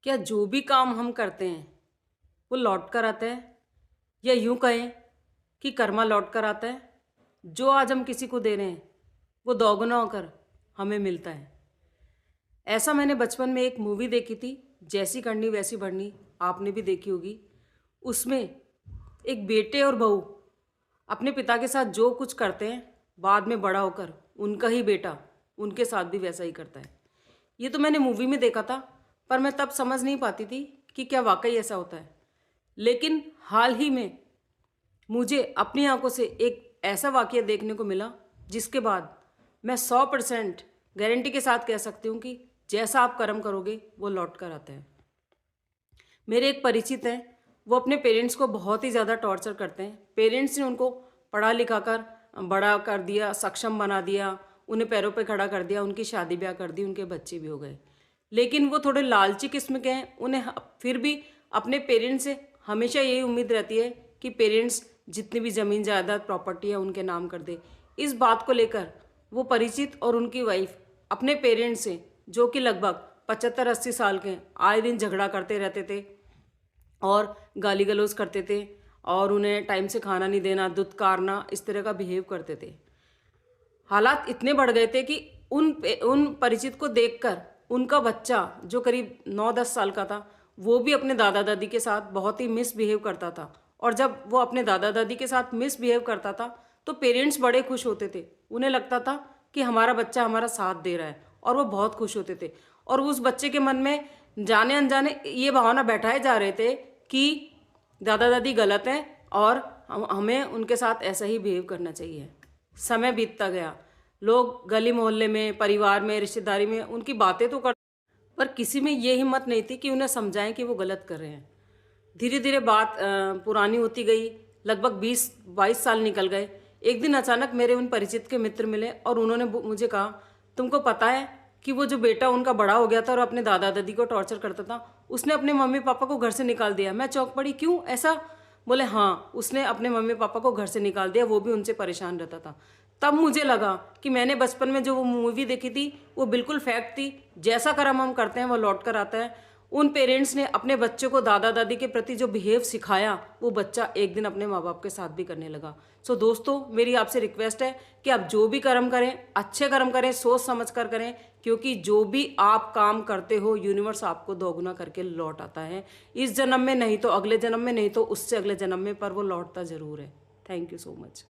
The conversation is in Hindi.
क्या जो भी काम हम करते हैं वो लौट कर आता है, या यूं कहें कि कर्मा लौट कर आता है। जो आज हम किसी को दे रहे हैं वो दोगुना होकर हमें मिलता है। ऐसा मैंने बचपन में एक मूवी देखी थी, जैसी करनी वैसी भरनी, आपने भी देखी होगी। उसमें एक बेटे और बहू अपने पिता के साथ जो कुछ करते हैं, बाद में बड़ा होकर उनका ही बेटा उनके साथ भी वैसा ही करता है। ये तो मैंने मूवी में देखा था, पर मैं तब समझ नहीं पाती थी कि क्या वाकई ऐसा होता है। लेकिन हाल ही में मुझे अपनी आंखों से एक ऐसा वाकया देखने को मिला, जिसके बाद मैं 100% गारंटी के साथ कह सकती हूँ कि जैसा आप कर्म करोगे वो लौट कर आता है। मेरे एक परिचित हैं, वो अपने पेरेंट्स को बहुत ही ज़्यादा टॉर्चर करते हैं। पेरेंट्स ने उनको पढ़ा लिखा कर बड़ा कर दिया, सक्षम बना दिया, उन्हें पैरों पे खड़ा कर दिया, उनकी शादी ब्याह कर दी, उनके बच्चे भी हो गए। लेकिन वो थोड़े लालची किस्म के हैं, उन्हें फिर भी अपने पेरेंट्स से हमेशा यही उम्मीद रहती है कि पेरेंट्स जितनी भी ज़मीन जायदाद प्रॉपर्टी है उनके नाम कर दे। इस बात को लेकर वो परिचित और उनकी वाइफ अपने पेरेंट्स से, जो कि लगभग 75-80 साल के हैं, आए दिन झगड़ा करते रहते थे और गाली गलौज करते थे, और उन्हें टाइम से खाना नहीं देना, दुत्कारना, इस तरह का बिहेव करते थे। हालात इतने बढ़ गए थे कि उन परिचित को देखकर उनका बच्चा, जो करीब 9-10 साल का था, वो भी अपने दादा दादी के साथ बहुत ही मिसबिहेव करता था। और जब वो अपने दादा दादी के साथ मिसबिहेव करता था तो पेरेंट्स बड़े खुश होते थे। उन्हें लगता था कि हमारा बच्चा हमारा साथ दे रहा है, और वो बहुत खुश होते थे। और उस बच्चे के मन में जाने अनजाने ये भावना बैठाए जा रहे थे कि दादा दादी गलत हैं और हमें उनके साथ ऐसा ही बिहेव करना चाहिए। समय बीतता गया, लोग गली मोहल्ले में, परिवार में, रिश्तेदारी में उनकी बातें तो कर, पर किसी में ये हिम्मत नहीं थी कि उन्हें समझाएं कि वो गलत कर रहे हैं। धीरे धीरे बात पुरानी होती गई। लगभग 20-22 साल निकल गए। एक दिन अचानक मेरे उन परिचित के मित्र मिले और उन्होंने मुझे कहा, तुमको पता है कि वो जो बेटा उनका बड़ा हो गया था और अपने दादा दादी को टॉर्चर करता था, उसने अपने मम्मी पापा को घर से निकाल दिया। मैं चौंक पड़ी, क्यों ऐसा? बोले हाँ, उसने अपने मम्मी पापा को घर से निकाल दिया, वो भी उनसे परेशान रहता था। तब मुझे लगा कि मैंने बचपन में जो वो मूवी देखी थी वो बिल्कुल फैक्ट थी। जैसा कर्म हम करते हैं वो लौट कर आता है। उन पेरेंट्स ने अपने बच्चों को दादा दादी के प्रति जो बिहेव सिखाया, वो बच्चा एक दिन अपने माँ बाप के साथ भी करने लगा। सो दोस्तों, मेरी आपसे रिक्वेस्ट है कि आप जो भी कर्म करें, अच्छे कर्म करें, सोच समझ कर करें, क्योंकि जो भी आप काम करते हो यूनिवर्स आपको दोगुना करके लौट आता है। इस जन्म में नहीं तो अगले जन्म में, नहीं तो उससे अगले जन्म में, पर वो लौटता ज़रूर है। Thank you so much.